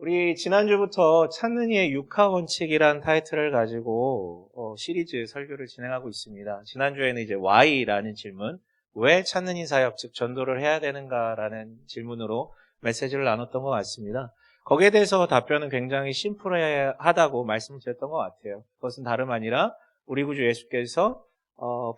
우리 지난주부터 찾는 이의 육하 원칙이란 타이틀을 가지고 시리즈 설교를 진행하고 있습니다. 지난주에는 이제 Why라는 질문, 왜 찾는 이 사역, 즉 전도를 해야 되는가라는 질문으로 메시지를 나눴던 것 같습니다. 거기에 대해서 답변은 굉장히 심플하다고 말씀을 드렸던 것 같아요. 그것은 다름 아니라 우리 구주 예수께서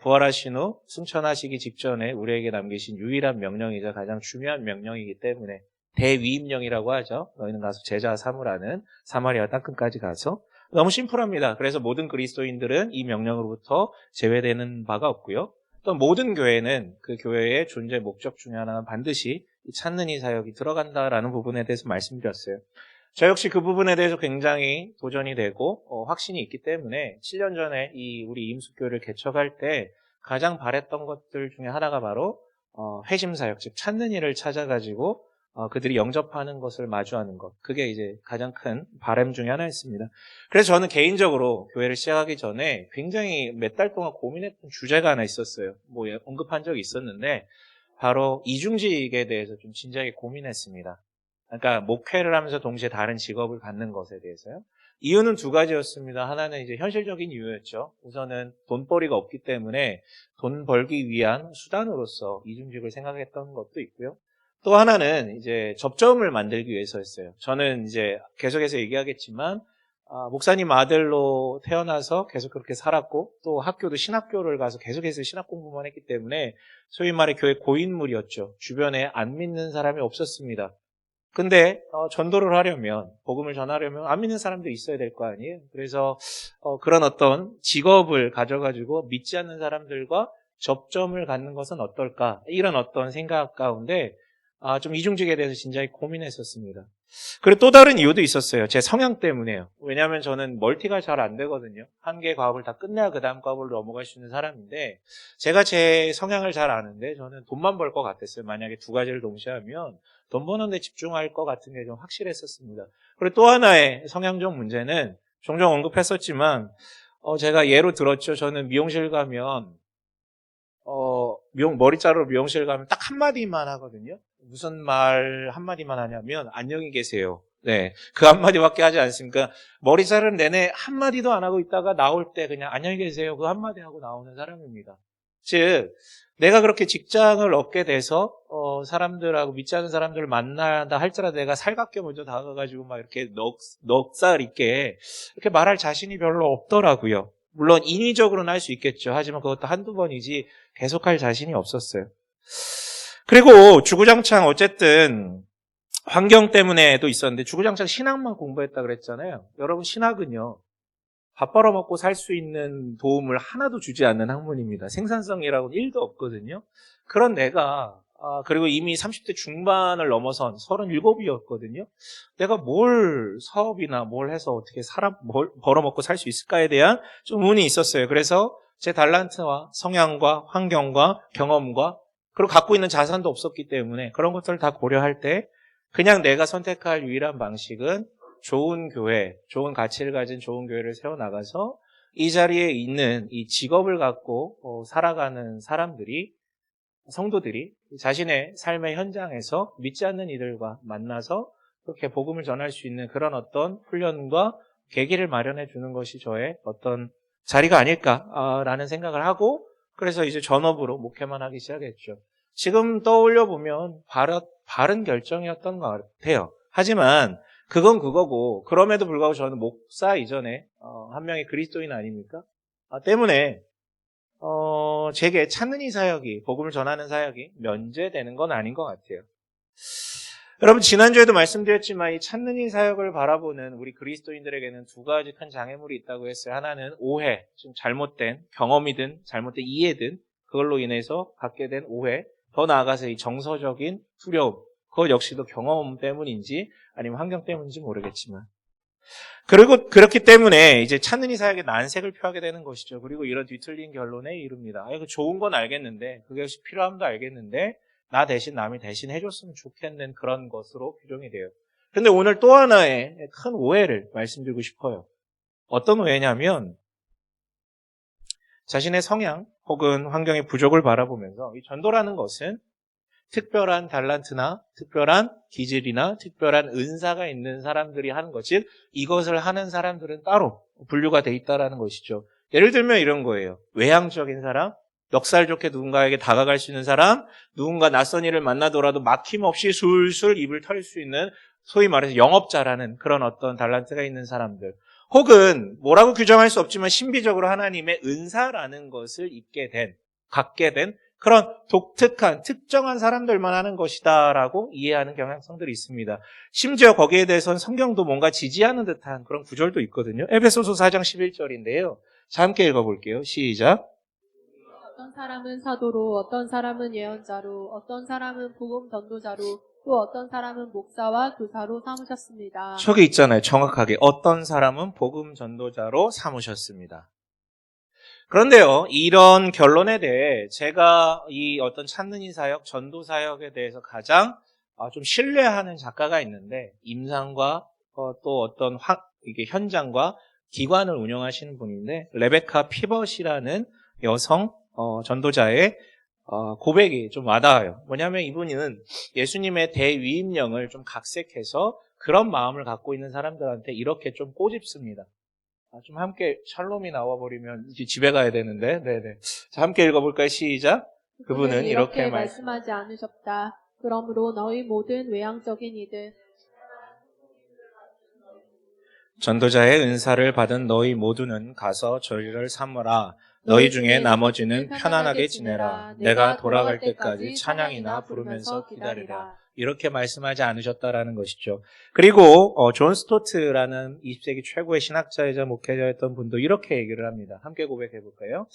부활하신 후 승천하시기 직전에 우리에게 남기신 유일한 명령이자 가장 중요한 명령이기 때문에 대위임령이라고 하죠. 너희는 가서 제자 삼으라는 사마리아 땅끝까지 가서 너무 심플합니다. 그래서 모든 그리스도인들은 이 명령으로부터 제외되는 바가 없고요. 또 모든 교회는 그 교회의 존재 목적 중에 하나는 반드시 찾는 이 사역이 들어간다라는 부분에 대해서 말씀드렸어요. 저 역시 그 부분에 대해서 굉장히 도전이 되고 확신이 있기 때문에 7년 전에 이 우리 임숙교회를 개척할 때 가장 바랬던 것들 중에 하나가 바로 회심 사역, 즉 찾는 이를 찾아가지고 그들이 영접하는 것을 마주하는 것. 그게 이제 가장 큰 바람 중에 하나였습니다. 그래서 저는 개인적으로 교회를 시작하기 전에 굉장히 몇 달 동안 고민했던 주제가 하나 있었어요. 뭐 언급한 적이 있었는데 바로 이중직에 대해서 좀 진지하게 고민했습니다. 그러니까 목회를 하면서 동시에 다른 직업을 갖는 것에 대해서요. 이유는 두 가지였습니다. 하나는 이제 현실적인 이유였죠. 우선은 돈벌이가 없기 때문에 돈 벌기 위한 수단으로서 이중직을 생각했던 것도 있고요. 또 하나는 이제 접점을 만들기 위해서였어요. 저는 이제 계속해서 얘기하겠지만 목사님 아들로 태어나서 계속 그렇게 살았고 또 학교도 신학교를 가서 계속해서 신학 공부만 했기 때문에 소위 말해 교회 고인물이었죠. 주변에 안 믿는 사람이 없었습니다. 근데 전도를 하려면, 복음을 전하려면 안 믿는 사람들이 있어야 될 거 아니에요. 그래서 그런 어떤 직업을 가져가지고 믿지 않는 사람들과 접점을 갖는 것은 어떨까, 이런 어떤 생각 가운데 좀 이중직에 대해서 진지하게 고민했었습니다. 그리고 또 다른 이유도 있었어요. 제 성향 때문에요. 왜냐하면 저는 멀티가 잘 안 되거든요. 한 개 과업을 다 끝내야 그 다음 과업을 넘어갈 수 있는 사람인데 제가 제 성향을 잘 아는데 저는 돈만 벌 것 같았어요. 만약에 두 가지를 동시에 하면 돈 버는 데 집중할 것 같은 게 좀 확실했었습니다. 그리고 또 하나의 성향적 문제는 종종 언급했었지만 제가 예로 들었죠. 저는 미용실 가면 머리 자르러 미용실 가면 딱 한마디만 하거든요. 무슨 말 한마디만 하냐면 안녕히 계세요. 네, 그 한마디밖에 하지 않습니까? 머리 자르는 내내 한마디도 안 하고 있다가 나올 때 그냥 안녕히 계세요. 그 한마디 하고 나오는 사람입니다. 즉 내가 그렇게 직장을 얻게 돼서 사람들하고 믿지 않는 사람들을 만나다 할지라도 내가 살갑게 먼저 다가가지고 막 이렇게 넉살 있게 이렇게 말할 자신이 별로 없더라고요. 물론 인위적으로는 할 수 있겠죠. 하지만 그것도 한두 번이지 계속할 자신이 없었어요. 그리고 주구장창 어쨌든 환경 때문에도 있었는데 주구장창 신학만 공부했다 그랬잖아요. 여러분 신학은요. 밥 벌어먹고 살 수 있는 도움을 하나도 주지 않는 학문입니다. 생산성이라고는 1도 없거든요. 그런 내가 그리고 이미 30대 중반을 넘어선 37이었거든요. 내가 뭘 사업이나 뭘 해서 어떻게 뭘 벌어먹고 살 수 있을까에 대한 좀 의문이 있었어요. 그래서 제 달란트와 성향과 환경과 경험과 그리고 갖고 있는 자산도 없었기 때문에 그런 것들을 다 고려할 때 그냥 내가 선택할 유일한 방식은 좋은 교회, 좋은 가치를 가진 좋은 교회를 세워나가서 이 자리에 있는 이 직업을 갖고 살아가는 사람들이, 성도들이 자신의 삶의 현장에서 믿지 않는 이들과 만나서 그렇게 복음을 전할 수 있는 그런 어떤 훈련과 계기를 마련해 주는 것이 저의 어떤 자리가 아닐까라는 생각을 하고 그래서 이제 전업으로 목회만 하기 시작했죠. 지금 떠올려 보면 바른 결정이었던 것 같아요. 하지만 그건 그거고 그럼에도 불구하고 저는 목사 이전에 한 명의 그리스도인 아닙니까? 때문에 제게 찾는 이 사역이 복음을 전하는 사역이 면제되는 건 아닌 것 같아요. 여러분 지난주에도 말씀드렸지만 이 찾는 이 사역을 바라보는 우리 그리스도인들에게는 두 가지 큰 장애물이 있다고 했어요. 하나는 오해, 좀 잘못된 경험이든 잘못된 이해든 그걸로 인해서 갖게 된 오해, 더 나아가서 이 정서적인 두려움, 그것 역시도 경험 때문인지 아니면 환경 때문인지 모르겠지만 그리고 그렇기 때문에 이제 찾는 이 사역의 난색을 표하게 되는 것이죠. 그리고 이런 뒤틀린 결론에 이릅니다. 그 좋은 건 알겠는데 그것이 필요함도 알겠는데 나 대신 남이 대신 해줬으면 좋겠는 그런 것으로 규정이 돼요. 그런데 오늘 또 하나의 큰 오해를 말씀드리고 싶어요. 어떤 오해냐면 자신의 성향 혹은 환경의 부족을 바라보면서 이 전도라는 것은 특별한 달란트나 특별한 기질이나 특별한 은사가 있는 사람들이 하는 것, 즉 이것을 하는 사람들은 따로 분류가 돼 있다라는 것이죠. 예를 들면 이런 거예요. 외향적인 사람, 넉살 좋게 누군가에게 다가갈 수 있는 사람, 누군가 낯선 이를 만나더라도 막힘없이 술술 입을 털 수 있는 소위 말해서 영업자라는 그런 어떤 달란트가 있는 사람들, 혹은 뭐라고 규정할 수 없지만 신비적으로 하나님의 은사라는 것을 갖게 된 그런 독특한 특정한 사람들만 하는 것이다라고 이해하는 경향성들이 있습니다. 심지어 거기에 대해서는 성경도 뭔가 지지하는 듯한 그런 구절도 있거든요. 에베소서 4장 11절인데요. 자, 함께 읽어볼게요. 시작. 어떤 사람은 사도로, 어떤 사람은 예언자로, 어떤 사람은 복음 전도자로, 또 어떤 사람은 목사와 교사로 삼으셨습니다. 저기 있잖아요. 정확하게 어떤 사람은 복음 전도자로 삼으셨습니다. 그런데요, 이런 결론에 대해 제가 이 어떤 찾는 이 사역, 전도 사역에 대해서 가장 좀 신뢰하는 작가가 있는데, 임상과 또 어떤 이게 현장과 기관을 운영하시는 분인데, 레베카 피벗이라는 여성 전도자의 고백이 좀 와닿아요. 뭐냐면 이분은 예수님의 대위임령을 좀 각색해서 그런 마음을 갖고 있는 사람들한테 이렇게 좀 꼬집습니다. 좀 함께 샬롬이 나와버리면 이제 집에 가야 되는데, 네네. 자, 함께 읽어볼까요? 시작. 그분은 이렇게 말씀하지 않으셨다. 그러므로 너희 모든 외향적인 이들, 전도자의 은사를 받은 너희 모두는 가서 저희를 삼으라. 너희 중에 나머지는 편안하게 지내라. 내가 돌아갈 때까지 찬양이나 부르면서 기다리라. 이렇게 말씀하지 않으셨다라는 것이죠. 그리고 존 스토트라는 20세기 최고의 신학자이자 목회자였던 분도 이렇게 얘기를 합니다. 함께 고백해 볼까요?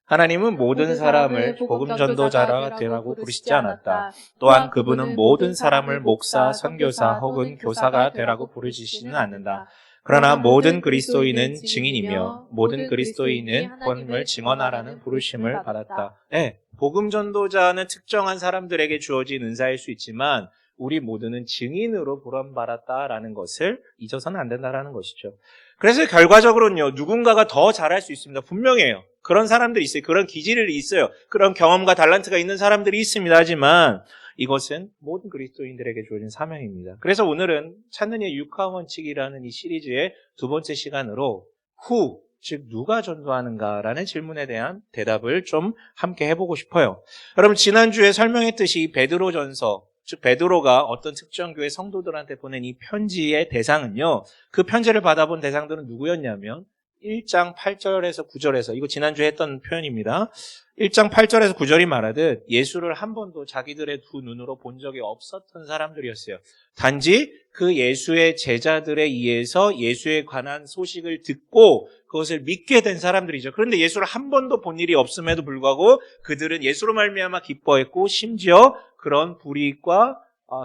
하나님은 모든 사람을 복음 전도자라 되라고 부르시지 않았다. 또한 그분은 모든 사람을 목사, 선교사 혹은 교사가 되라고 부르시지는 않는다. 그러나 모든 그리스도인은 증인이며 모든 그리스도인은 하나님을 증언하라는 부르심을 받았다. 네, 복음 전도자는 특정한 사람들에게 주어진 은사일 수 있지만 우리 모두는 증인으로 보람받았다라는 것을 잊어서는 안 된다라는 것이죠. 그래서 결과적으로는요, 누군가가 더 잘할 수 있습니다. 분명해요. 그런 사람들이 있어요. 그런 기질이 있어요. 그런 경험과 달란트가 있는 사람들이 있습니다. 하지만 이것은 모든 그리스도인들에게 주어진 사명입니다. 그래서 오늘은 찾는 이의 육하원칙이라는 이 시리즈의 두 번째 시간으로 who, 즉 누가 전도하는가라는 질문에 대한 대답을 좀 함께 해보고 싶어요. 여러분, 지난주에 설명했듯이 베드로전서, 즉 베드로가 어떤 특정 교회 성도들한테 보낸 이 편지의 대상은요, 그 편지를 받아본 대상들은 누구였냐면 1장 8절에서 9절에서, 이거 지난주에 했던 표현입니다. 1장 8절에서 9절이 말하듯 예수를 한 번도 자기들의 두 눈으로 본 적이 없었던 사람들이었어요. 단지 그 예수의 제자들에 의해서 예수에 관한 소식을 듣고 그것을 믿게 된 사람들이죠. 그런데 예수를 한 번도 본 일이 없음에도 불구하고 그들은 예수로 말미암아 기뻐했고, 심지어 그런 불이익과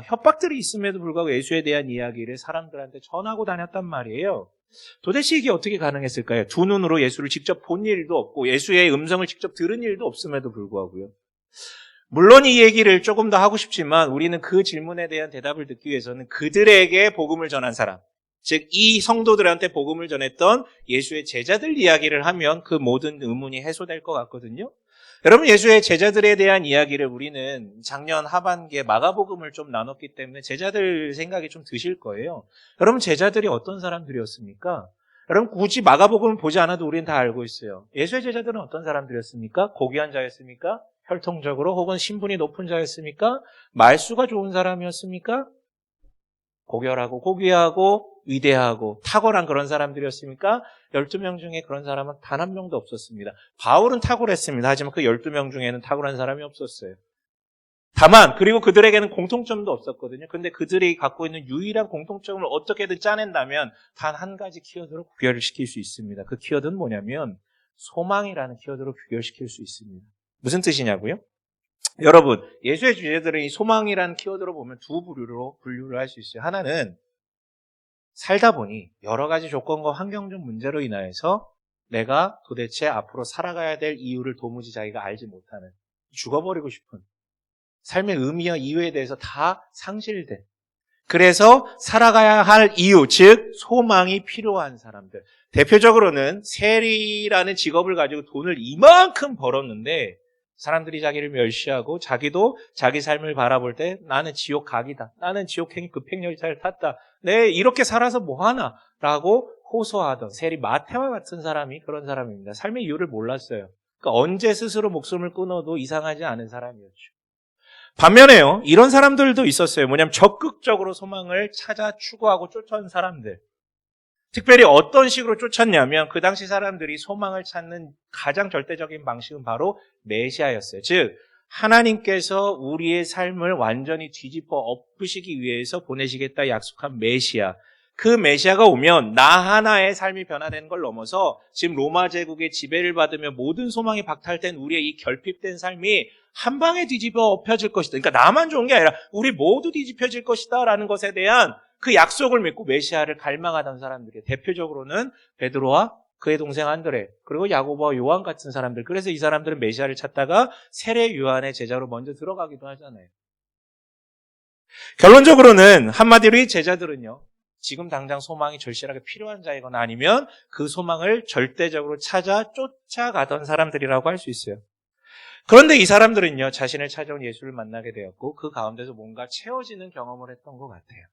협박들이 있음에도 불구하고 예수에 대한 이야기를 사람들한테 전하고 다녔단 말이에요. 도대체 이게 어떻게 가능했을까요? 두 눈으로 예수를 직접 본 일도 없고 예수의 음성을 직접 들은 일도 없음에도 불구하고요. 물론 이 얘기를 조금 더 하고 싶지만 우리는 그 질문에 대한 대답을 듣기 위해서는 그들에게 복음을 전한 사람, 즉 이 성도들한테 복음을 전했던 예수의 제자들 이야기를 하면 그 모든 의문이 해소될 것 같거든요. 여러분, 예수의 제자들에 대한 이야기를 우리는 작년 하반기에 마가복음을 좀 나눴기 때문에 제자들 생각이 좀 드실 거예요. 여러분, 제자들이 어떤 사람들이었습니까? 여러분, 굳이 마가복음을 보지 않아도 우리는 다 알고 있어요. 예수의 제자들은 어떤 사람들이었습니까? 고귀한 자였습니까? 혈통적으로 혹은 신분이 높은 자였습니까? 말수가 좋은 사람이었습니까? 고결하고 고귀하고 위대하고 탁월한 그런 사람들이었습니까? 12명 중에 그런 사람은 단 한 명도 없었습니다. 바울은 탁월했습니다. 하지만 그 12명 중에는 탁월한 사람이 없었어요. 다만 그리고 그들에게는 공통점도 없었거든요. 근데 그들이 갖고 있는 유일한 공통점을 어떻게든 짜낸다면 단 한 가지 키워드로 구별을 시킬 수 있습니다. 그 키워드는 뭐냐면 소망이라는 키워드로 구별시킬 수 있습니다. 무슨 뜻이냐고요? 여러분, 예수의 제자들은 이 소망이라는 키워드로 보면 두 부류로 분류를 할 수 있어요. 하나는 살다 보니 여러 가지 조건과 환경적 문제로 인하여서 내가 도대체 앞으로 살아가야 될 이유를 도무지 자기가 알지 못하는, 죽어버리고 싶은, 삶의 의미와 이유에 대해서 다 상실된, 그래서 살아가야 할 이유, 즉 소망이 필요한 사람들. 대표적으로는 세리라는 직업을 가지고 돈을 이만큼 벌었는데 사람들이 자기를 멸시하고 자기도 자기 삶을 바라볼 때 나는 지옥 각이다. 나는 지옥행이 급행열차를 탔다. 내 이렇게 살아서 뭐하나? 라고 호소하던 세리 마태와 같은 사람이 그런 사람입니다. 삶의 이유를 몰랐어요. 그러니까 언제 스스로 목숨을 끊어도 이상하지 않은 사람이었죠. 반면에요, 이런 사람들도 있었어요. 뭐냐면 적극적으로 소망을 찾아 추구하고 쫓아온 사람들. 특별히 어떤 식으로 쫓았냐면 그 당시 사람들이 소망을 찾는 가장 절대적인 방식은 바로 메시아였어요. 즉 하나님께서 우리의 삶을 완전히 뒤집어 엎으시기 위해서 보내시겠다 약속한 메시아. 그 메시아가 오면 나 하나의 삶이 변화되는 걸 넘어서 지금 로마 제국의 지배를 받으며 모든 소망이 박탈된 우리의 이 결핍된 삶이 한 방에 뒤집어 엎혀질 것이다. 그러니까 나만 좋은 게 아니라 우리 모두 뒤집혀질 것이다 라는 것에 대한 그 약속을 믿고 메시아를 갈망하던 사람들이에요. 대표적으로는 베드로와 그의 동생 안드레, 그리고 야고보와 요한 같은 사람들. 그래서 이 사람들은 메시아를 찾다가 세례 요한의 제자로 먼저 들어가기도 하잖아요. 결론적으로는 한마디로 이 제자들은요, 지금 당장 소망이 절실하게 필요한 자이거나 아니면 그 소망을 절대적으로 찾아 쫓아가던 사람들이라고 할 수 있어요. 그런데 이 사람들은요, 자신을 찾아온 예수를 만나게 되었고 그 가운데서 뭔가 채워지는 경험을 했던 것 같아요.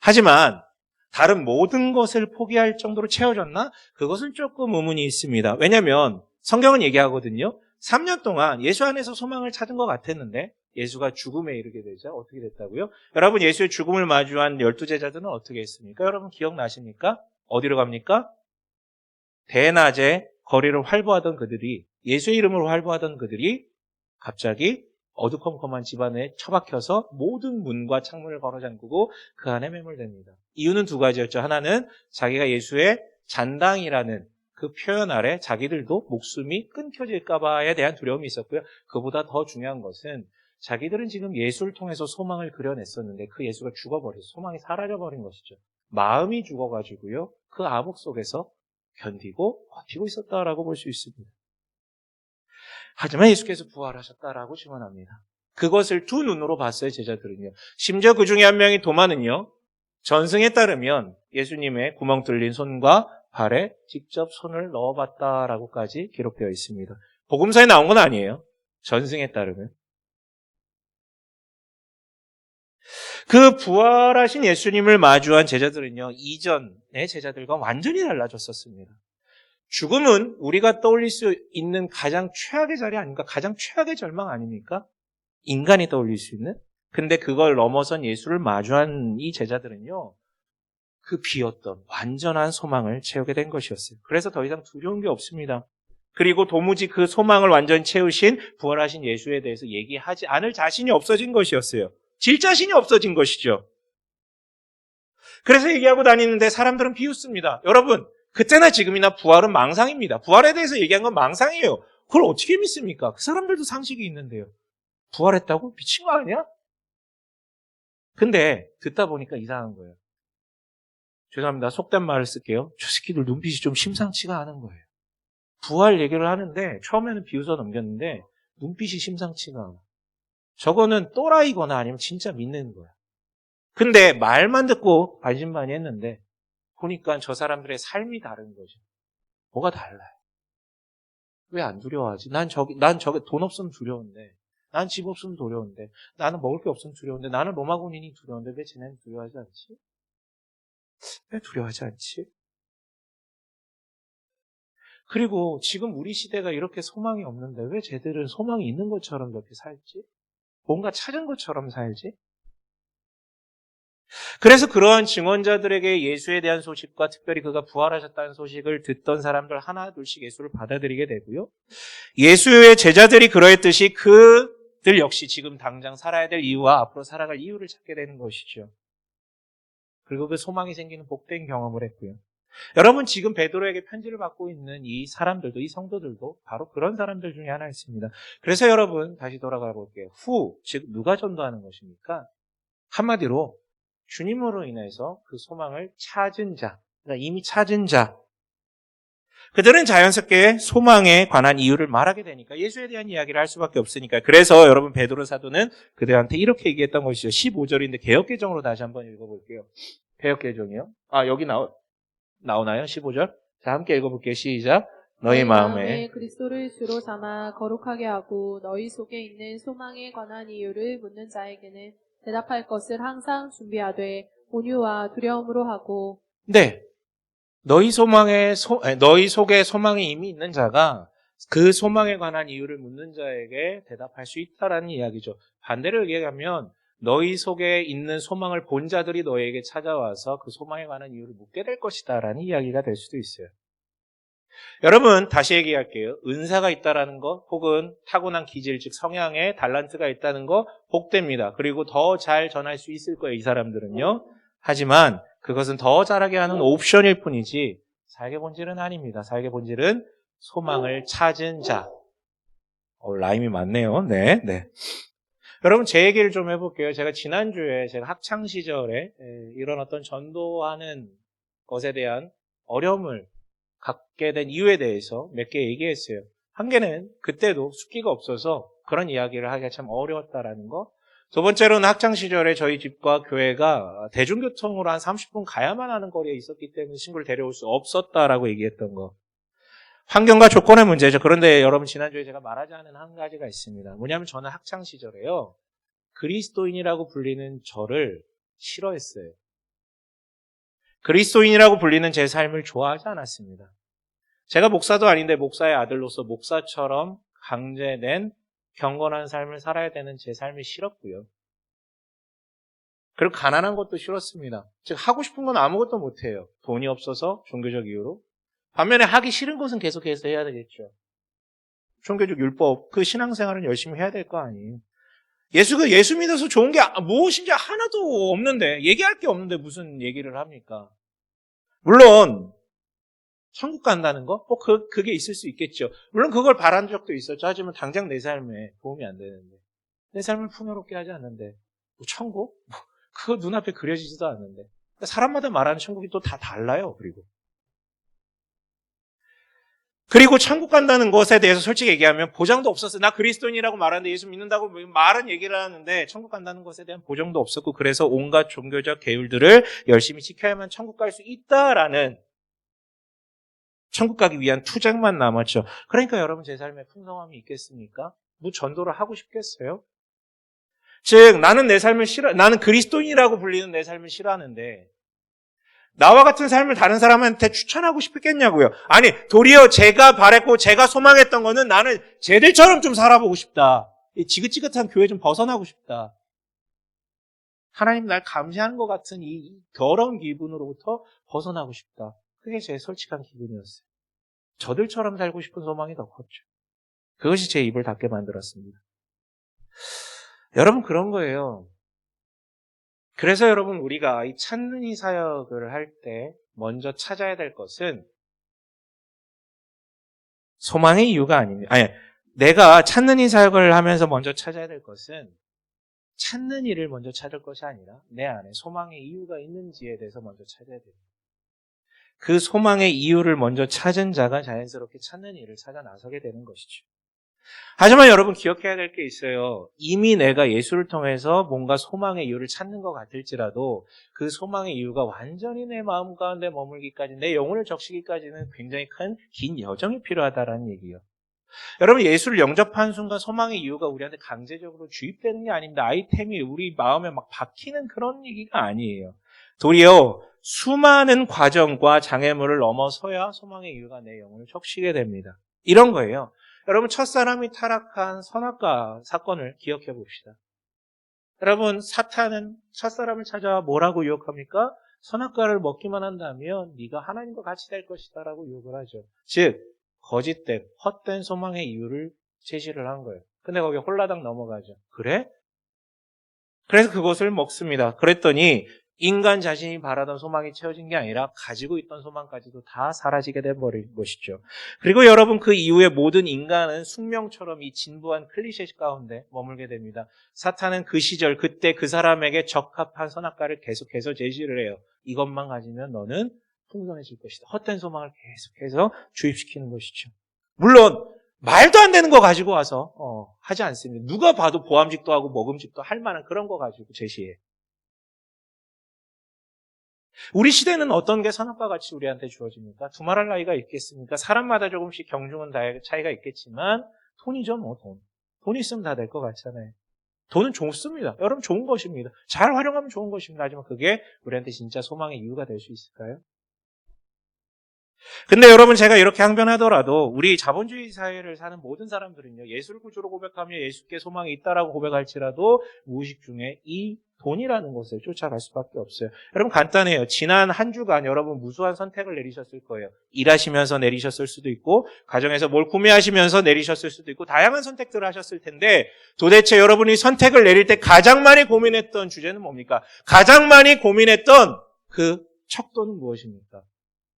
하지만 다른 모든 것을 포기할 정도로 채워졌나? 그것은 조금 의문이 있습니다. 왜냐하면 성경은 얘기하거든요. 3년 동안 예수 안에서 소망을 찾은 것 같았는데 예수가 죽음에 이르게 되자 어떻게 됐다고요? 여러분, 예수의 죽음을 마주한 12제자들은 어떻게 했습니까? 여러분 기억나십니까? 어디로 갑니까? 대낮에 거리를 활보하던 그들이, 예수의 이름으로 활보하던 그들이 갑자기 어두컴컴한 집안에 처박혀서 모든 문과 창문을 걸어 잠그고 그 안에 매몰됩니다. 이유는 두 가지였죠. 하나는 자기가 예수의 잔당이라는 그 표현 아래 자기들도 목숨이 끊겨질까 봐에 대한 두려움이 있었고요. 그보다 더 중요한 것은 자기들은 지금 예수를 통해서 소망을 그려냈었는데 그 예수가 죽어버려서 소망이 사라져버린 것이죠. 마음이 죽어가지고요. 그 암흑 속에서 견디고 버티고 있었다라고 볼 수 있습니다. 하지만 예수께서 부활하셨다라고 증언합니다. 그것을 두 눈으로 봤어요, 제자들은요. 심지어 그 중에 한 명이 도마는요, 전승에 따르면 예수님의 구멍 뚫린 손과 발에 직접 손을 넣어봤다라고까지 기록되어 있습니다. 복음서에 나온 건 아니에요. 전승에 따르면. 그 부활하신 예수님을 마주한 제자들은요, 이전의 제자들과 완전히 달라졌었습니다. 죽음은 우리가 떠올릴 수 있는 가장 최악의 자리 아닙니까? 가장 최악의 절망 아닙니까? 인간이 떠올릴 수 있는? 근데 그걸 넘어선 예수를 마주한 이 제자들은요, 그 비었던 완전한 소망을 채우게 된 것이었어요. 그래서 더 이상 두려운 게 없습니다. 그리고 도무지 그 소망을 완전히 채우신 부활하신 예수에 대해서 얘기하지 않을 자신이 없어진 것이었어요. 질 자신이 없어진 것이죠. 그래서 얘기하고 다니는데 사람들은 비웃습니다. 여러분, 그때나 지금이나 부활은 망상입니다. 부활에 대해서 얘기한 건 망상이에요. 그걸 어떻게 믿습니까? 그 사람들도 상식이 있는데요. 부활했다고? 미친 거 아니야? 근데 듣다 보니까 이상한 거예요. 죄송합니다. 속된 말을 쓸게요. 저 새끼들 눈빛이 좀 심상치가 않은 거예요. 부활 얘기를 하는데 처음에는 비웃어 넘겼는데 눈빛이 심상치가 않아. 저거는 또라이거나 아니면 진짜 믿는 거야. 근데 말만 듣고 반신반의했는데 보니까 저 사람들의 삶이 다른 거죠. 뭐가 달라요? 왜 안 두려워하지? 난 저게 돈 없으면 두려운데, 난 집 없으면 두려운데, 나는 먹을 게 없으면 두려운데, 나는 로마 군인이 두려운데 왜 쟤네는 두려워하지 않지? 왜 두려워하지 않지? 그리고 지금 우리 시대가 이렇게 소망이 없는데 왜 쟤들은 소망이 있는 것처럼 이렇게 살지? 뭔가 찾은 것처럼 살지? 그래서 그러한 증언자들에게 예수에 대한 소식과 특별히 그가 부활하셨다는 소식을 듣던 사람들 하나 둘씩 예수를 받아들이게 되고요. 예수의 제자들이 그러했듯이 그들 역시 지금 당장 살아야 될 이유와 앞으로 살아갈 이유를 찾게 되는 것이죠. 그리고 그 소망이 생기는 복된 경험을 했고요. 여러분, 지금 베드로에게 편지를 받고 있는 이 사람들도, 이 성도들도 바로 그런 사람들 중에 하나였습니다. 그래서 여러분, 다시 돌아가 볼게요. 즉 누가 전도하는 것입니까? 한마디로 주님으로 인해서 그 소망을 찾은 자, 그러니까 이미 찾은 자, 그들은 자연스럽게 소망에 관한 이유를 말하게 되니까 예수에 대한 이야기를 할 수밖에 없으니까. 그래서 여러분, 베드로 사도는 그들한테 이렇게 얘기했던 것이죠. 15절인데 개역개정으로 다시 한번 읽어볼게요. 개역개정이요. 여기 나오나요? 15절. 자, 함께 읽어볼게요. 시작. 너희 마음에 그리스도를 주로 삼아 거룩하게 하고 너희 속에 있는 소망에 관한 이유를 묻는 자에게는 대답할 것을 항상 준비하되 온유와 두려움으로 하고 네. 너희 속에 소망이 이미 있는 자가 그 소망에 관한 이유를 묻는 자에게 대답할 수 있다라는 이야기죠. 반대로 얘기하면 너희 속에 있는 소망을 본 자들이 너희에게 찾아와서 그 소망에 관한 이유를 묻게 될 것이다라는 이야기가 될 수도 있어요. 여러분, 다시 얘기할게요. 은사가 있다라는 것, 혹은 타고난 기질, 즉 성향에 달란트가 있다는 거 복됩니다. 그리고 더 잘 전할 수 있을 거예요, 이 사람들은요. 하지만 그것은 더 잘하게 하는 옵션일 뿐이지 삶의 본질은 아닙니다. 삶의 본질은 소망을 찾은 자. 라임이 많네요. 네. 여러분, 제 얘기를 좀 해볼게요. 제가 지난주에 제가 학창 시절에 이런 어떤 전도하는 것에 대한 어려움을 갖게 된 이유에 대해서 몇 개 얘기했어요. 한 개는 그때도 숫기가 없어서 그런 이야기를 하기가 참 어려웠다라는 거. 두 번째로는 학창 시절에 저희 집과 교회가 대중교통으로 한 30분 가야만 하는 거리에 있었기 때문에 친구를 데려올 수 없었다라고 얘기했던 거. 환경과 조건의 문제죠. 그런데 여러분, 지난주에 제가 말하지 않은 한 가지가 있습니다. 뭐냐면 저는 학창 시절에요, 그리스도인이라고 불리는 저를 싫어했어요. 그리스도인이라고 불리는 제 삶을 좋아하지 않았습니다. 제가 목사도 아닌데 목사의 아들로서 목사처럼 강제된 경건한 삶을 살아야 되는 제 삶이 싫었고요. 그리고 가난한 것도 싫었습니다. 즉 하고 싶은 건 아무것도 못해요. 돈이 없어서, 종교적 이유로. 반면에 하기 싫은 것은 계속해서 해야 되겠죠. 종교적 율법, 그 신앙생활은 열심히 해야 될 거 아니에요. 예수 믿어서 좋은 게 무엇인지 하나도 없는데, 얘기할 게 없는데 무슨 얘기를 합니까? 물론 천국 간다는 거? 그게 있을 수 있겠죠. 물론 그걸 바란 적도 있었죠. 하지만 당장 내 삶에 도움이 안 되는데, 내 삶을 풍요롭게 하지 않는데 천국? 그거 눈앞에 그려지지도 않는데. 그러니까 사람마다 말하는 천국이 또 다 달라요. 그리고 천국 간다는 것에 대해서 솔직히 얘기하면 보장도 없었어요. 나 그리스도인이라고 말하는데, 예수 믿는다고 말은 얘기를 하는데 천국 간다는 것에 대한 보장도 없었고, 그래서 온갖 종교적 계율들을 열심히 지켜야만 천국 갈 수 있다라는, 천국 가기 위한 투쟁만 남았죠. 그러니까 여러분, 제 삶에 풍성함이 있겠습니까? 뭐 전도를 하고 싶겠어요? 즉 나는 나는 그리스도인이라고 불리는 내 삶을 싫어하는데 나와 같은 삶을 다른 사람한테 추천하고 싶겠냐고요. 아니, 도리어 제가 바랬고 제가 소망했던 거는 나는 쟤들처럼 좀 살아보고 싶다. 이 지긋지긋한 교회 좀 벗어나고 싶다. 하나님 날 감시하는 것 같은 이 더러운 기분으로부터 벗어나고 싶다. 그게 제 솔직한 기분이었어요. 저들처럼 살고 싶은 소망이 더 컸죠. 그것이 제 입을 닫게 만들었습니다. 여러분, 그런 거예요. 그래서 여러분, 우리가 이 찾는 이 사역을 할 때 먼저 찾아야 될 것은 소망의 이유가 아닙니다. 내가 찾는 이 사역을 하면서 먼저 찾아야 될 것은 찾는 일을 먼저 찾을 것이 아니라 내 안에 소망의 이유가 있는지에 대해서 먼저 찾아야 됩니다. 그 소망의 이유를 먼저 찾은 자가 자연스럽게 찾는 일을 찾아 나서게 되는 것이죠. 하지만 여러분, 기억해야 될 게 있어요. 이미 내가 예수를 통해서 뭔가 소망의 이유를 찾는 것 같을지라도 그 소망의 이유가 완전히 내 마음 가운데 머물기까지, 내 영혼을 적시기까지는 굉장히 긴 여정이 필요하다라는 얘기예요. 여러분, 예수를 영접한 순간 소망의 이유가 우리한테 강제적으로 주입되는 게 아닙니다. 아이템이 우리 마음에 막 박히는 그런 얘기가 아니에요. 도리어 수많은 과정과 장애물을 넘어서야 소망의 이유가 내 영혼을 적시게 됩니다. 이런 거예요. 여러분, 첫사람이 타락한 선악과 사건을 기억해 봅시다. 여러분, 사탄은 첫사람을 찾아와 뭐라고 유혹합니까? 선악과를 먹기만 한다면 네가 하나님과 같이 될 것이다 라고 유혹을 하죠. 즉, 거짓된, 헛된 소망의 이유를 제시를 한 거예요. 근데 거기에 홀라당 넘어가죠. 그래? 그래서 그것을 먹습니다. 그랬더니 인간 자신이 바라던 소망이 채워진 게 아니라 가지고 있던 소망까지도 다 사라지게 돼버린 것이죠. 그리고 여러분, 그 이후에 모든 인간은 숙명처럼 이 진부한 클리셰 가운데 머물게 됩니다. 사탄은 그 시절, 그때 그 사람에게 적합한 선악과를 계속해서 제시를 해요. 이것만 가지면 너는 풍성해질 것이다. 헛된 소망을 계속해서 주입시키는 것이죠. 물론 말도 안 되는 거 가지고 와서 하지 않습니다. 누가 봐도 보암직도 하고 먹음직도 할 만한 그런 거 가지고 제시해요. 우리 시대는 어떤 게 선악과 같이 우리한테 주어집니까? 두말할 나이가 있겠습니까? 사람마다 조금씩 경중은 차이가 있겠지만 돈이죠, 뭐 돈. 돈 있으면 다 될 것 같잖아요. 돈은 좋습니다. 여러분 좋은 것입니다. 잘 활용하면 좋은 것입니다. 하지만 그게 우리한테 진짜 소망의 이유가 될 수 있을까요? 근데 여러분 제가 이렇게 항변하더라도 우리 자본주의 사회를 사는 모든 사람들은요. 예수를 구주로 고백하며 예수께 소망이 있다라고 고백할지라도 무의식 중에 이 돈이라는 것을 쫓아갈 수밖에 없어요. 여러분 간단해요. 지난 한 주간 여러분 무수한 선택을 내리셨을 거예요. 일하시면서 내리셨을 수도 있고 가정에서 뭘 구매하시면서 내리셨을 수도 있고 다양한 선택들을 하셨을 텐데 도대체 여러분이 선택을 내릴 때 가장 많이 고민했던 주제는 뭡니까? 가장 많이 고민했던 그 척도는 무엇입니까?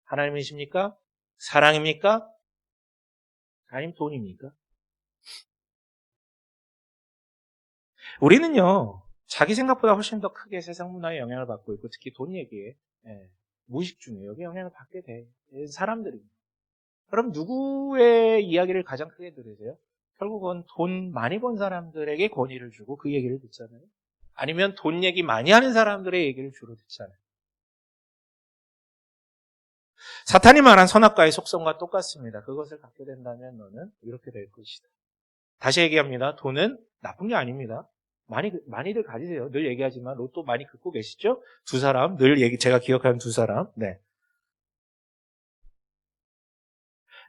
하나님이십니까? 사랑입니까? 아니면 돈입니까? 우리는요, 자기 생각보다 훨씬 더 크게 세상 문화에 영향을 받고 있고, 특히 돈 얘기에, 무의식 중에 여기 영향을 받게 돼. 사람들이. 그럼 누구의 이야기를 가장 크게 들으세요? 결국은 돈 많이 번 사람들에게 권위를 주고 그 얘기를 듣잖아요. 아니면 돈 얘기 많이 하는 사람들의 얘기를 주로 듣잖아요. 사탄이 말한 선악과의 속성과 똑같습니다. 그것을 갖게 된다면 너는 이렇게 될 것이다. 다시 얘기합니다. 돈은 나쁜 게 아닙니다. 많이들 가지세요. 늘 얘기하지만 로또 많이 긁고 계시죠? 두 사람, 제가 기억하는 두 사람. 네.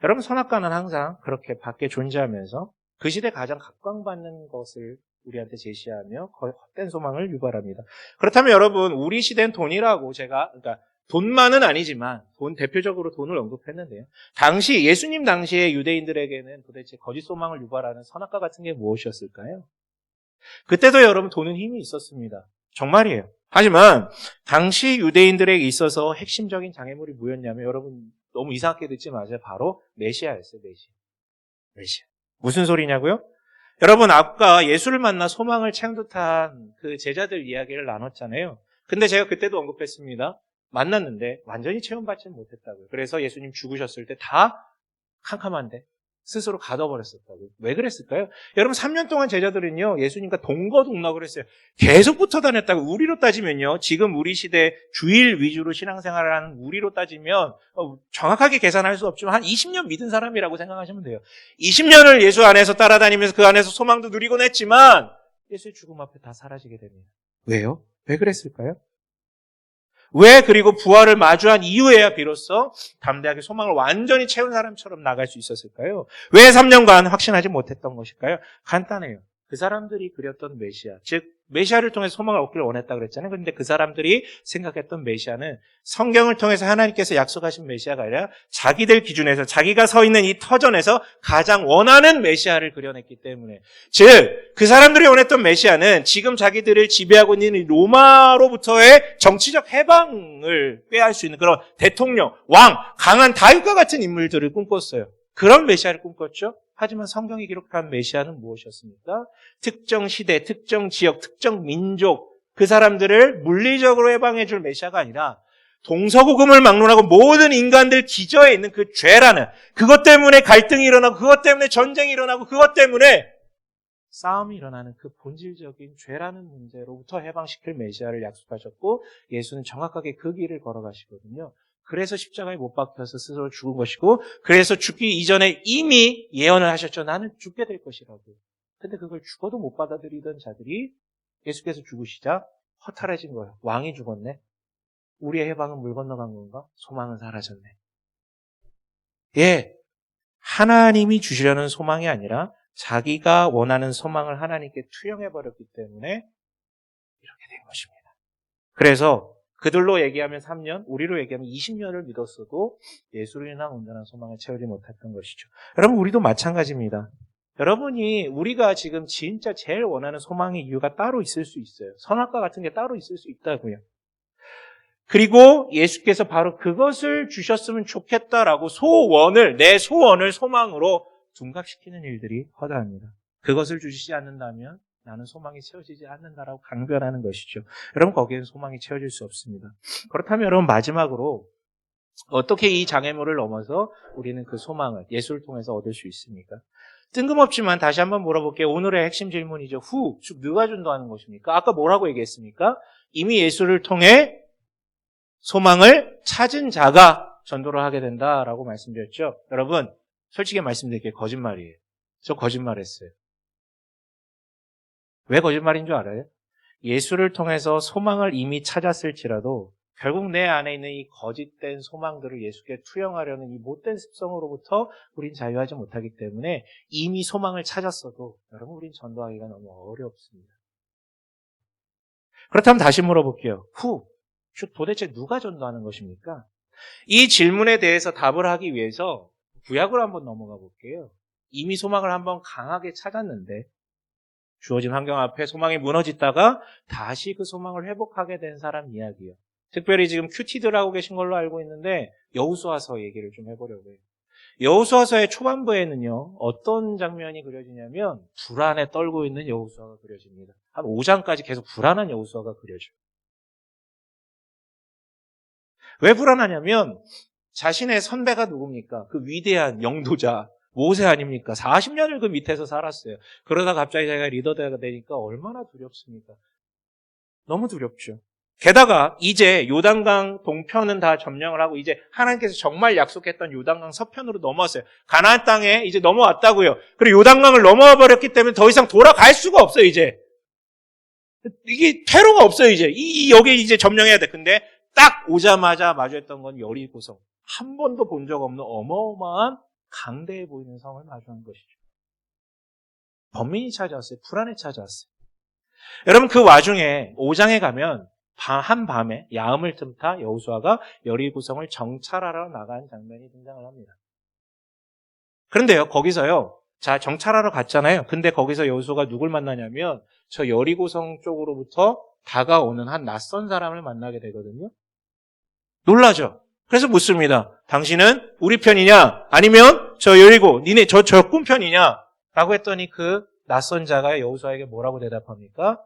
여러분, 선악과는 항상 그렇게 밖에 존재하면서 그 시대 가장 각광받는 것을 우리한테 제시하며 헛된 소망을 유발합니다. 그렇다면 여러분, 우리 시대는 돈이라고 그러니까 돈만은 아니지만 대표적으로 돈을 언급했는데요. 예수님 당시에 유대인들에게는 도대체 거짓 소망을 유발하는 선악과 같은 게 무엇이었을까요? 그때도 여러분 돈은 힘이 있었습니다. 정말이에요. 하지만 당시 유대인들에게 있어서 핵심적인 장애물이 뭐였냐면 여러분 너무 이상하게 듣지 마세요. 바로 메시아였어요. 메시아. 무슨 소리냐고요? 여러분 아까 예수를 만나 소망을 채운 듯한 그 제자들 이야기를 나눴잖아요. 근데 제가 그때도 언급했습니다. 만났는데 완전히 체험받지는 못했다고요. 그래서 예수님 죽으셨을 때 다 캄캄한데 스스로 가둬버렸었다고요. 왜 그랬을까요? 여러분 3년 동안 제자들은요 예수님과 동거동락을 했어요. 계속 붙어 다녔다고. 우리로 따지면요 지금 우리 시대 주일 위주로 신앙생활을 하는 우리로 따지면 정확하게 계산할 수 없지만 한 20년 믿은 사람이라고 생각하시면 돼요. 20년을 예수 안에서 따라다니면서 그 안에서 소망도 누리곤 했지만 예수의 죽음 앞에 다 사라지게 됩니다. 왜요? 왜 그랬을까요? 왜 그리고 부활을 마주한 이후에야 비로소 담대하게 소망을 완전히 채운 사람처럼 나갈 수 있었을까요? 왜 3년간 확신하지 못했던 것일까요? 간단해요. 그 사람들이 그렸던 메시아, 즉 메시아를 통해서 소망을 얻기를 원했다 그랬잖아요. 그런데 그 사람들이 생각했던 메시아는 성경을 통해서 하나님께서 약속하신 메시아가 아니라 자기들 기준에서 자기가 서 있는 이 터전에서 가장 원하는 메시아를 그려냈기 때문에, 즉 그 사람들이 원했던 메시아는 지금 자기들을 지배하고 있는 이 로마로부터의 정치적 해방을 꾀할 수 있는 그런 대통령, 왕, 강한 다윗과 같은 인물들을 꿈꿨어요. 그런 메시아를 꿈꿨죠. 하지만 성경이 기록한 메시아는 무엇이었습니까? 특정 시대, 특정 지역, 특정 민족, 그 사람들을 물리적으로 해방해 줄 메시아가 아니라 동서고금을 막론하고 모든 인간들 기저에 있는 그 죄라는, 그것 때문에 갈등이 일어나고 그것 때문에 전쟁이 일어나고 그것 때문에 싸움이 일어나는 그 본질적인 죄라는 문제로부터 해방시킬 메시아를 약속하셨고 예수는 정확하게 그 길을 걸어가시거든요. 그래서 십자가에 못 박혀서 스스로 죽은 것이고, 그래서 죽기 이전에 이미 예언을 하셨죠. 나는 죽게 될 것이라고. 근데 그걸 죽어도 못 받아들이던 자들이 예수께서 죽으시자 허탈해진 거예요. 왕이 죽었네. 우리의 해방은 물 건너간 건가? 소망은 사라졌네. 예, 하나님이 주시려는 소망이 아니라 자기가 원하는 소망을 하나님께 투영해버렸기 때문에 이렇게 된 것입니다. 그래서 그들로 얘기하면 3년, 우리로 얘기하면 20년을 믿었어도 예수로 인한 온전한 소망을 채우지 못했던 것이죠. 여러분, 우리도 마찬가지입니다. 우리가 지금 진짜 제일 원하는 소망의 이유가 따로 있을 수 있어요. 선악과 같은 게 따로 있을 수 있다고요. 그리고 예수께서 바로 그것을 주셨으면 좋겠다라고 내 소원을 소망으로 둔갑시키는 일들이 허다합니다. 그것을 주시지 않는다면 나는 소망이 채워지지 않는다라고 강변하는 것이죠. 여러분, 거기에는 소망이 채워질 수 없습니다. 그렇다면 여러분, 마지막으로 어떻게 이 장애물을 넘어서 우리는 그 소망을 예수를 통해서 얻을 수 있습니까? 뜬금없지만 다시 한번 물어볼게요. 오늘의 핵심 질문이죠. 즉 누가 전도하는 것입니까? 아까 뭐라고 얘기했습니까? 이미 예수를 통해 소망을 찾은 자가 전도를 하게 된다라고 말씀드렸죠. 여러분, 솔직히 말씀드릴게요. 거짓말이에요. 저 거짓말했어요. 왜 거짓말인 줄 알아요? 예수를 통해서 소망을 이미 찾았을지라도 결국 내 안에 있는 이 거짓된 소망들을 예수께 투영하려는 이 못된 습성으로부터 우린 자유하지 못하기 때문에 이미 소망을 찾았어도 여러분, 우린 전도하기가 너무 어렵습니다. 그렇다면 다시 물어볼게요. 도대체 누가 전도하는 것입니까? 이 질문에 대해서 답을 하기 위해서 구약으로 한번 넘어가 볼게요. 이미 소망을 한번 강하게 찾았는데 주어진 환경 앞에 소망이 무너졌다가 다시 그 소망을 회복하게 된 사람 이야기예요. 특별히 지금 큐티들 하고 계신 걸로 알고 있는데 여호수아서 얘기를 좀 해보려고 해요. 여호수아서의 초반부에는요, 어떤 장면이 그려지냐면 불안에 떨고 있는 여호수아가 그려집니다. 한 5장까지 계속 불안한 여호수아가 그려져요. 왜 불안하냐면 자신의 선배가 누굽니까? 그 위대한 영도자 모세 아닙니까? 40년을 그 밑에서 살았어요. 그러다 갑자기 자기가 리더가 되니까 얼마나 두렵습니까? 너무 두렵죠. 게다가 이제 요단강 동편은 다 점령을 하고 이제 하나님께서 정말 약속했던 요단강 서편으로 넘어왔어요. 가나안 땅에 이제 넘어왔다고요. 그리고 요단강을 넘어와 버렸기 때문에 더 이상 돌아갈 수가 없어요, 이제. 이게 퇴로가 없어요, 이제. 여기 이제 점령해야 돼. 근데 딱 오자마자 마주했던 건 여리고성. 한 번도 본 적 없는 어마어마한 강대해 보이는 성을 마주한 것이죠. 번민이 찾아왔어요. 불안에 찾아왔어요. 여러분, 그 와중에 5장에 가면 한밤에 야음을 틈타 여호수아가 여리고성을 정찰하러 나간 장면이 등장을 합니다. 그런데요, 거기서요, 자, 정찰하러 갔잖아요. 근데 거기서 여호수아가 누굴 만나냐면 저 여리고성 쪽으로부터 다가오는 한 낯선 사람을 만나게 되거든요. 놀라죠? 그래서 묻습니다. 당신은 우리 편이냐? 아니면 저 여리고, 니네 저 적군 편이냐? 라고 했더니 그 낯선 자가 여호수아에게 뭐라고 대답합니까?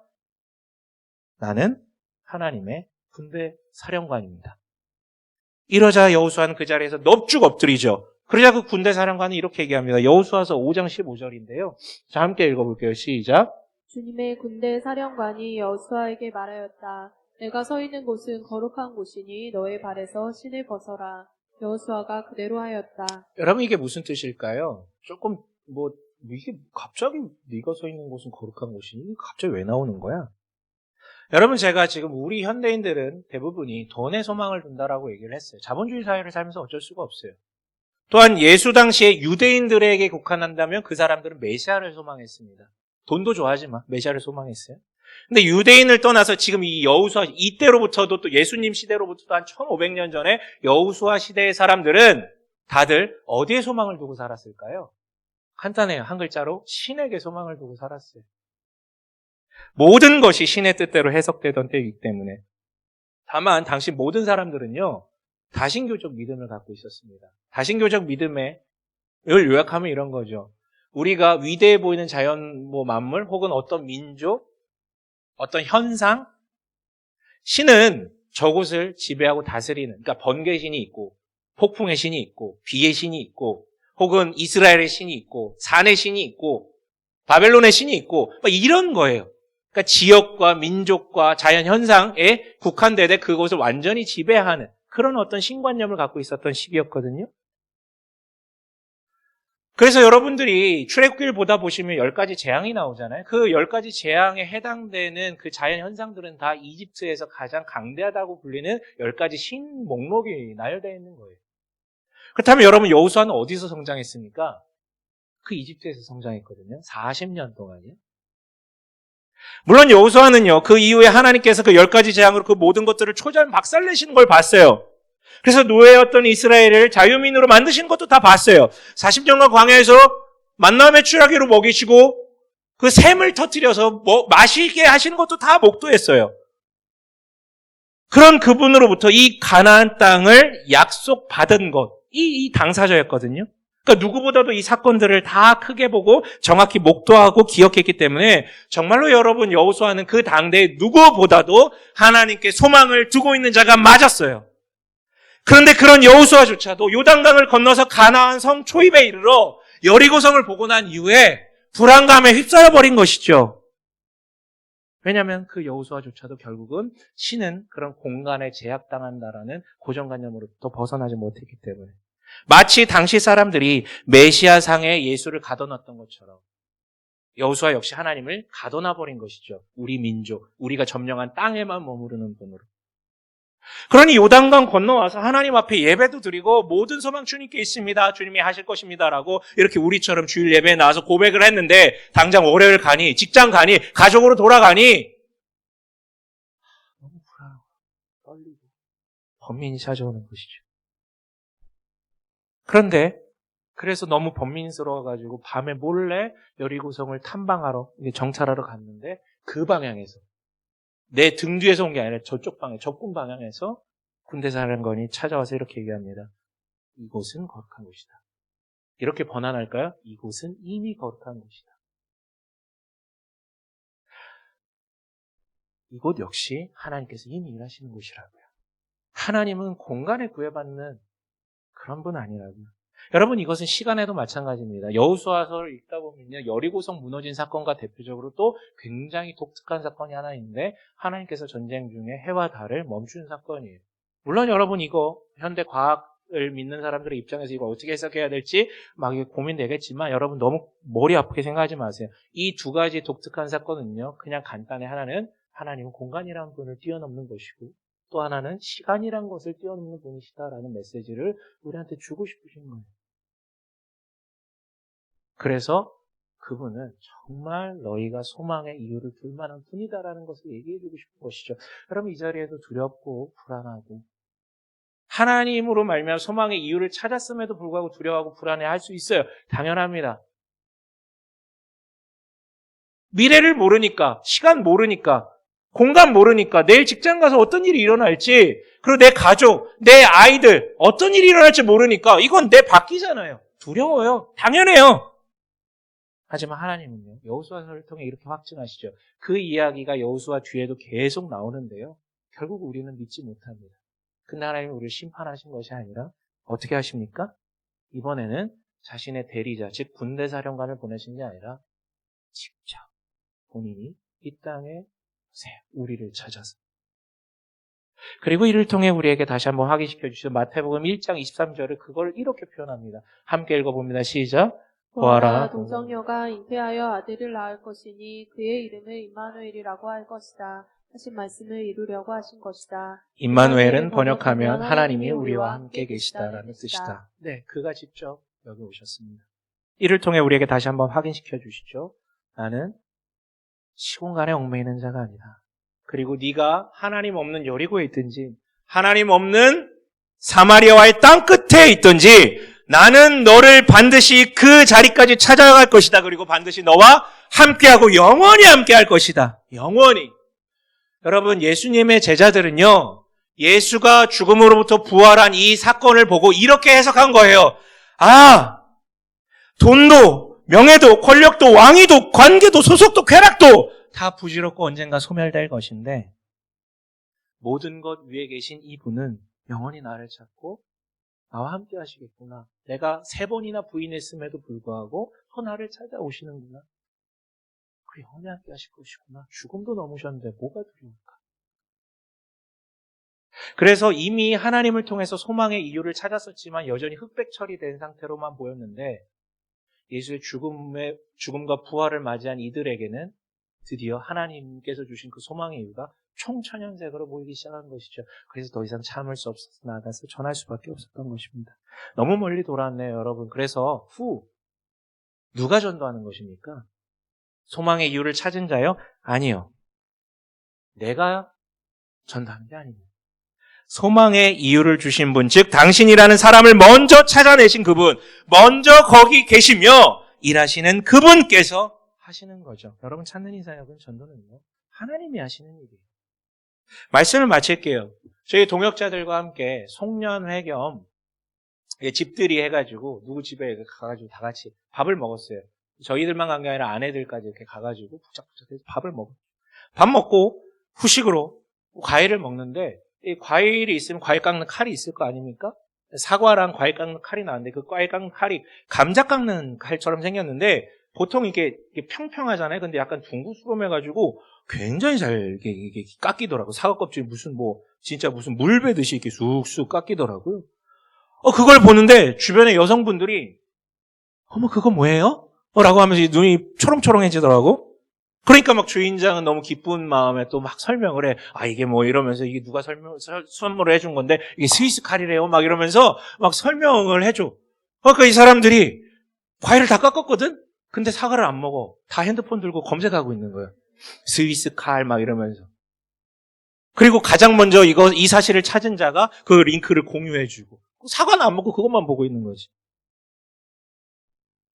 나는 하나님의 군대 사령관입니다. 이러자 여호수아는 그 자리에서 넙죽 엎드리죠. 그러자 그 군대 사령관이 이렇게 얘기합니다. 여호수아서 5장 15절인데요. 자, 함께 읽어볼게요. 시작. 주님의 군대 사령관이 여호수아에게 말하였다. 내가 서 있는 곳은 거룩한 곳이니 너의 발에서 신을 벗어라. 여호수아가 그대로 하였다. 여러분, 이게 무슨 뜻일까요? 조금 이게 갑자기 네가 서 있는 곳은 거룩한 곳이니 갑자기 왜 나오는 거야? 여러분, 제가 지금 우리 현대인들은 대부분이 돈에 소망을 둔다라고 얘기를 했어요. 자본주의 사회를 살면서 어쩔 수가 없어요. 또한 예수 당시에 유대인들에게 국한한다면 그 사람들은 메시아를 소망했습니다. 돈도 좋아하지만 메시아를 소망했어요. 근데 유대인을 떠나서 지금 이 여호수아 이때로부터도 또 예수님 시대로부터도 한 1500년 전에 여호수아 시대의 사람들은 다들 어디에 소망을 두고 살았을까요? 간단해요. 한 글자로 신에게 소망을 두고 살았어요. 모든 것이 신의 뜻대로 해석되던 때이기 때문에. 다만 당시 모든 사람들은요, 다신교적 믿음을 갖고 있었습니다. 다신교적 믿음을 요약하면 이런 거죠. 우리가 위대해 보이는 자연 만물 혹은 어떤 민족, 어떤 현상, 신은 저곳을 지배하고 다스리는, 그러니까 번개의 신이 있고 폭풍의 신이 있고 비의 신이 있고 혹은 이스라엘의 신이 있고 산의 신이 있고 바벨론의 신이 있고 이런 거예요. 그러니까 지역과 민족과 자연 현상에 국한되되 그것을 완전히 지배하는 그런 어떤 신관념을 갖고 있었던 시기였거든요. 그래서 여러분들이 출애굽기를 보다 보시면 10가지 재앙이 나오잖아요. 그 10가지 재앙에 해당되는 그 자연 현상들은 다 이집트에서 가장 강대하다고 불리는 10가지 신 목록이 나열되어 있는 거예요. 그렇다면 여러분, 여호수아는 어디서 성장했습니까? 그 이집트에서 성장했거든요. 40년 동안이요. 물론 여호수아는요, 그 이후에 하나님께서 그 10가지 재앙으로 그 모든 것들을 초절 박살내시는 걸 봤어요. 그래서 노예였던 이스라엘을 자유민으로 만드신 것도 다 봤어요. 40년간 광야에서 만남의 추라기로 먹이시고 그 샘을 터뜨려서 마시게 하시는 것도 다 목도했어요. 그런 그분으로부터 이 가나안 땅을 약속받은 것, 이 당사자였거든요. 그러니까 누구보다도 이 사건들을 다 크게 보고 정확히 목도하고 기억했기 때문에 정말로 여러분, 여호수아는 그 당대의 누구보다도 하나님께 소망을 두고 있는 자가 맞았어요. 그런데 그런 여호수아조차도 요단강을 건너서 가나안 성 초입에 이르러 여리고성을 보고 난 이후에 불안감에 휩싸여 버린 것이죠. 왜냐하면 그 여호수아조차도 결국은 신은 그런 공간에 제약당한다라는 고정관념으로부터 벗어나지 못했기 때문에 마치 당시 사람들이 메시아상에 예수를 가둬놨던 것처럼 여호수아 역시 하나님을 가둬놔버린 것이죠. 우리 민족, 우리가 점령한 땅에만 머무르는 분으로. 그러니 요단강 건너와서 하나님 앞에 예배도 드리고 모든 소망 주님께 있습니다. 주님이 하실 것입니다라고 이렇게 우리처럼 주일 예배에 나와서 고백을 했는데 당장 월요일 가니, 직장 가니, 가족으로 돌아가니 너무 불안하고 떨리고 번민이 찾아오는 것이죠. 그런데 그래서 너무 번민스러워가지고 밤에 몰래 여리고성을 탐방하러 정찰하러 갔는데 그 방향에서 내 등 뒤에서 온 게 아니라 저쪽 방향, 적군 방향에서 군대사령관이 찾아와서 이렇게 얘기합니다. 이곳은 거룩한 곳이다. 이렇게 번안할까요? 이곳은 이미 거룩한 곳이다. 이곳 역시 하나님께서 이미 일하시는 곳이라고요. 하나님은 공간에 구애받는 그런 분 아니라고요. 여러분 이것은 시간에도 마찬가지입니다. 여호수아서를 읽다 보면요. 여리고성 무너진 사건과 대표적으로 또 굉장히 독특한 사건이 하나 있는데 하나님께서 전쟁 중에 해와 달을 멈춘 사건이에요. 물론 여러분 이거 현대 과학을 믿는 사람들의 입장에서 이걸 어떻게 해석해야 될지 막 고민되겠지만 여러분 너무 머리 아프게 생각하지 마세요. 이 두 가지 독특한 사건은요. 그냥 간단히 하나는 하나님은 공간이라는 분을 뛰어넘는 것이고 또 하나는 시간이란 것을 뛰어넘는 분이시다라는 메시지를 우리한테 주고 싶으신 거예요. 그래서 그분은 정말 너희가 소망의 이유를 둘 만한 분이다라는 것을 얘기해주고 싶은 것이죠. 여러분 이 자리에도 두렵고 불안하고 하나님으로 말미암아 소망의 이유를 찾았음에도 불구하고 두려워하고 불안해할 수 있어요. 당연합니다. 미래를 모르니까, 시간 모르니까, 공간 모르니까, 내일 직장 가서 어떤 일이 일어날지, 그리고 내 가족, 내 아이들 어떤 일이 일어날지 모르니까 이건 내 바뀌잖아요. 두려워요. 당연해요. 하지만 하나님은요. 여호수아서를 통해 이렇게 확증하시죠. 그 이야기가 여호수아 뒤에도 계속 나오는데요. 결국 우리는 믿지 못합니다. 근데 하나님은 우리를 심판하신 것이 아니라 어떻게 하십니까? 이번에는 자신의 대리자, 즉 군대사령관을 보내신 게 아니라 직접 본인이 이 땅에 우리를 찾아서 그리고 이를 통해 우리에게 다시 한번 확인시켜 주시죠. 마태복음 1장 23절을 그걸 이렇게 표현합니다. 함께 읽어봅니다. 시작. 보아라 동정녀가 잉태하여 아들을 낳을 것이니 그의 이름을 임마누엘이라고 할 것이다. 하신 말씀을 이루려고 하신 것이다. 임마누엘은 번역하면 하나님이 우리와 함께 계시다라는 뜻이다. 네, 그가 직접 여기 오셨습니다. 이를 통해 우리에게 다시 한번 확인시켜 주시죠. 나는 시공간에 얽매이는 자가 아니다. 그리고 네가 하나님 없는 여리고에 있든지 하나님 없는 사마리아와의 땅 끝에 있든지 나는 너를 반드시 그 자리까지 찾아갈 것이다. 그리고 반드시 너와 함께하고 영원히 함께할 것이다. 영원히. 여러분 예수님의 제자들은요. 예수가 죽음으로부터 부활한 이 사건을 보고 이렇게 해석한 거예요. 아, 돈도 명예도 권력도 왕위도 관계도 소속도 쾌락도 다 부질없고 언젠가 소멸될 것인데 모든 것 위에 계신 이분은 영원히 나를 찾고 나와 함께 하시겠구나. 내가 3번이나 부인했음에도 불구하고 또 나를 찾아오시는구나. 그 영원히 함께 하실 것이구나. 죽음도 넘으셨는데 뭐가 두려울까? 그래서 이미 하나님을 통해서 소망의 이유를 찾았었지만 여전히 흑백 처리된 상태로만 보였는데 예수의 죽음과 부활을 맞이한 이들에게는 드디어 하나님께서 주신 그 소망의 이유가 총천연색으로 보이기 시작한 것이죠. 그래서 더 이상 참을 수 없어서 나가서 전할 수밖에 없었던 것입니다. 너무 멀리 돌아왔네요, 여러분. 그래서 누가 전도하는 것입니까? 소망의 이유를 찾은 자요? 아니요. 내가 전도하는 게 아닙니다. 소망의 이유를 주신 분, 즉 당신이라는 사람을 먼저 찾아내신 그분, 먼저 거기 계시며 일하시는 그분께서 하시는 거죠. 여러분 찾는 이 사역은 전도는요. 하나님이 하시는 일이에요. 말씀을 마칠게요. 저희 동역자들과 함께 송년회 겸 집들이 해가지고 누구 집에 가가지고 다 같이 밥을 먹었어요. 저희들만 간 게 아니라 아내들까지 이렇게 가가지고 부작부작해서 밥을 먹었어요. 밥 먹고 후식으로 과일을 먹는데 이 과일이 있으면 과일 깎는 칼이 있을 거 아닙니까? 사과랑 과일 깎는 칼이 나왔는데 그 과일 깎는 칼이 감자 깎는 칼처럼 생겼는데 보통 이게 평평하잖아요. 근데 약간 둥그스름해가지고 굉장히 잘 이게 깎이더라고. 사과 껍질 진짜 무슨 물 베듯이 이렇게 쑥쑥 깎이더라고요. 그걸 보는데 주변에 여성분들이 어머 그거 뭐예요? 라고 하면서 눈이 초롱초롱해지더라고. 그러니까 막 주인장은 너무 기쁜 마음에 또 막 설명을 해. 이게 뭐 이러면서 이게 누가 선물을 해준 건데 이게 스위스 칼이래요. 막 이러면서 막 설명을 해줘. 그러니까 이 사람들이 과일을 다 깎았거든? 근데 사과를 안 먹어. 다 핸드폰 들고 검색하고 있는 거야. 스위스 칼 막 이러면서. 그리고 가장 먼저 이 사실을 찾은 자가 그 링크를 공유해주고. 사과는 안 먹고 그것만 보고 있는 거지.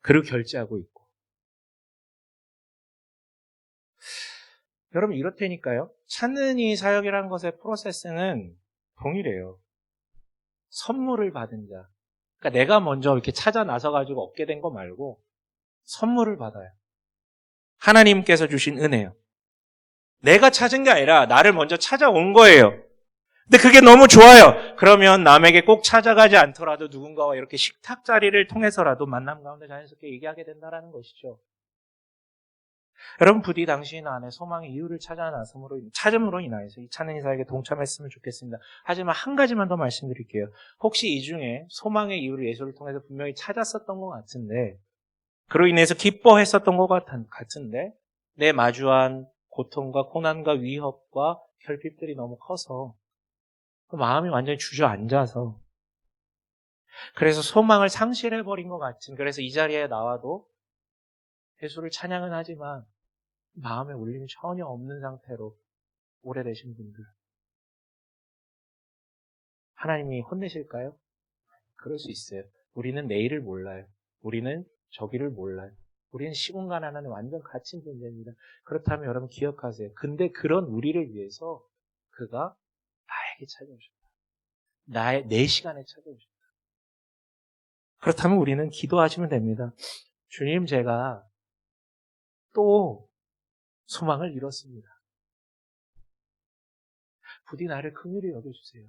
그리고 결제하고 있고. 여러분 이렇다니까요. 찾는 이 사역이라는 것의 프로세스는 동일해요. 선물을 받은 자. 그러니까 내가 먼저 이렇게 찾아 나서가지고 얻게 된 거 말고 선물을 받아요. 하나님께서 주신 은혜요. 내가 찾은 게 아니라 나를 먼저 찾아온 거예요. 근데 그게 너무 좋아요. 그러면 남에게 꼭 찾아가지 않더라도 누군가와 이렇게 식탁 자리를 통해서라도 만남 가운데 자연스럽게 얘기하게 된다는 것이죠. 여러분 부디 당신 안에 소망의 이유를 찾음으로 인하여서 이 찾는 이사에게 동참했으면 좋겠습니다. 하지만 한 가지만 더 말씀드릴게요. 혹시 이 중에 소망의 이유를 예수를 통해서 분명히 찾았었던 것 같은데 그로 인해서 기뻐했었던 것 같은데 내 마주한 고통과 고난과 위협과 결핍들이 너무 커서 그 마음이 완전히 주저앉아서 그래서 소망을 상실해버린 것 같은 그래서 이 자리에 나와도 예수를 찬양은 하지만 마음에 울림이 전혀 없는 상태로 오래되신 분들 하나님이 혼내실까요? 그럴 수 있어요. 우리는 내일을 몰라요. 우리는 저기를 몰라요. 우리는 시공간 하나는 완전 갇힌 존재입니다. 그렇다면 여러분 기억하세요. 근데 그런 우리를 위해서 그가 나에게 찾아오셨다. 내 시간에 찾아오셨다. 그렇다면 우리는 기도하시면 됩니다. 주님 제가 또 소망을 잃었습니다. 부디 나를 긍휼히 여겨주세요.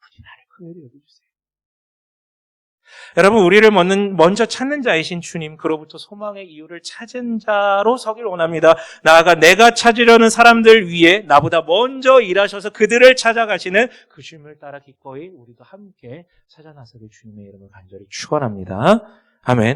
부디 나를 긍휼히 여겨주세요. 여러분 우리를 먼저 찾는 자이신 주님 그로부터 소망의 이유를 찾은 자로 서길 원합니다. 나아가 내가 찾으려는 사람들 위해 나보다 먼저 일하셔서 그들을 찾아가시는 그 주님을 따라 기꺼이 우리도 함께 찾아 나서길 주님의 이름을 간절히 축원합니다. 아멘.